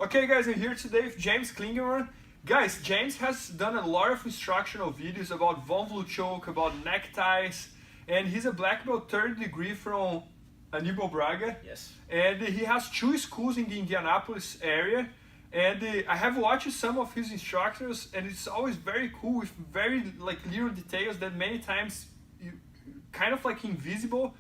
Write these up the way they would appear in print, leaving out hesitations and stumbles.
Okay guys, I'm here today with James Clingerman. Guys, James has done a lot of instructional videos about von Vlu choke, about neckties, and he's a black belt 3rd degree from Aníbal Braga. Yes. And he has 2 schools in the Indianapolis area. And I have watched some of his instructors, and it's always very cool with very little details that many times you kind of invisible.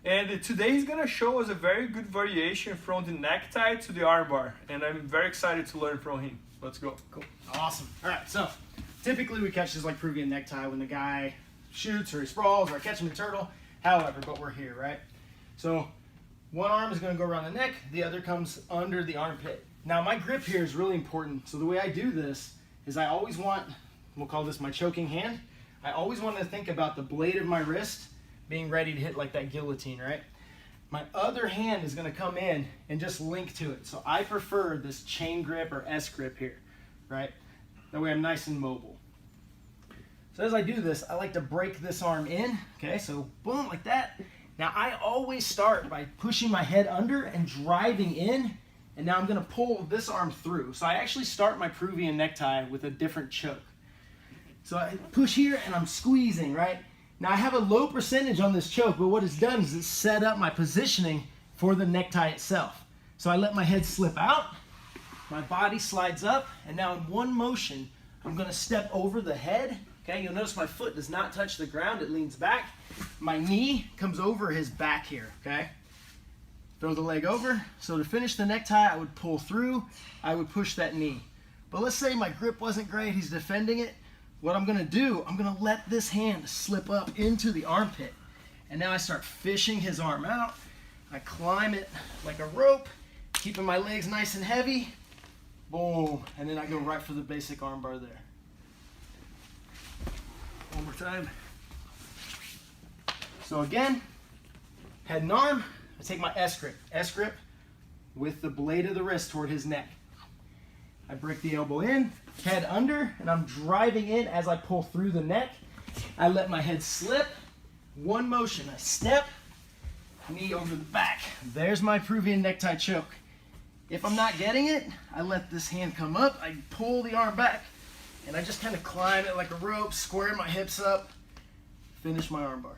And today he's gonna show us a very good variation from the necktie to the armbar, and I'm very excited to learn from him. Let's go. Cool. Awesome. All right, so typically we catch this Peruvian necktie when the guy shoots or he sprawls or I catch him in turtle. However, but we're here, right? So one arm is gonna go around the neck, the other comes under the armpit. Now my grip here is really important. So the way I do this is I always want, we'll call this my choking hand. I always want to think about the blade of my wrist being ready to hit like that guillotine, right? My other hand is gonna come in and just link to it. So I prefer this chain grip or S grip here, right? That way I'm nice and mobile. So as I do this, I like to break this arm in, okay? So boom, like that. Now I always start by pushing my head under and driving in, and now I'm gonna pull this arm through. So I actually start my Peruvian necktie with a different choke. So I push here and I'm squeezing, right? Now I have a low percentage on this choke, but what it's done is it's set up my positioning for the necktie itself. So I let my head slip out, my body slides up, and now in one motion, I'm gonna step over the head. Okay, you'll notice my foot does not touch the ground, it leans back. My knee comes over his back here, okay? Throw the leg over. So to finish the necktie, I would pull through, I would push that knee. But let's say my grip wasn't great, he's defending it. What I'm gonna do, I'm gonna let this hand slip up into the armpit. And now I start fishing his arm out. I climb it like a rope, keeping my legs nice and heavy. Boom, and then I go right for the basic armbar there. One more time. So again, head and arm, I take my S grip with the blade of the wrist toward his neck. I break the elbow in, head under, and I'm driving in as I pull through the neck. I let my head slip. One motion, I step, knee over the back. There's my Peruvian necktie choke. If I'm not getting it, I let this hand come up, I pull the arm back, and I just kind of climb it like a rope, square my hips up, finish my armbar.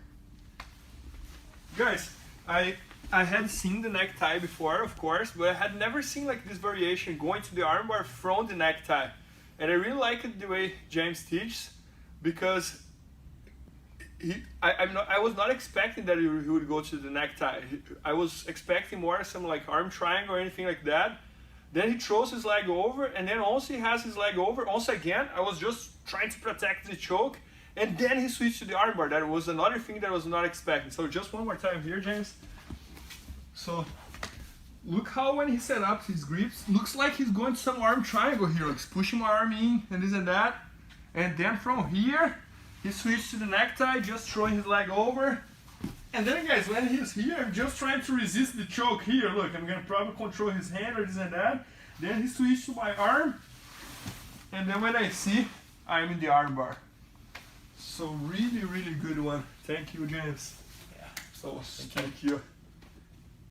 Guys, I had seen the necktie before, of course, but I had never seen this variation going to the armbar from the necktie. And I really like it the way James teaches, because I was not expecting that he would go to the necktie. I was expecting more some arm triangle or anything like that. Then he throws his leg over, and then once he has his leg over, once again, I was just trying to protect the choke, and then he switched to the armbar. That was another thing that I was not expecting. So just one more time here, James. So look how when he set up his grips, looks like he's going to some arm triangle here. He's pushing my arm in and this and that. And then from here, he switched to the necktie, just throwing his leg over. And then guys, when he's here, I'm just trying to resist the choke here. Look, I'm gonna probably control his hand or this and that. Then he switched to my arm. And then when I see, I'm in the armbar. So really, really good one. Thank you, James. Yeah. So thank you.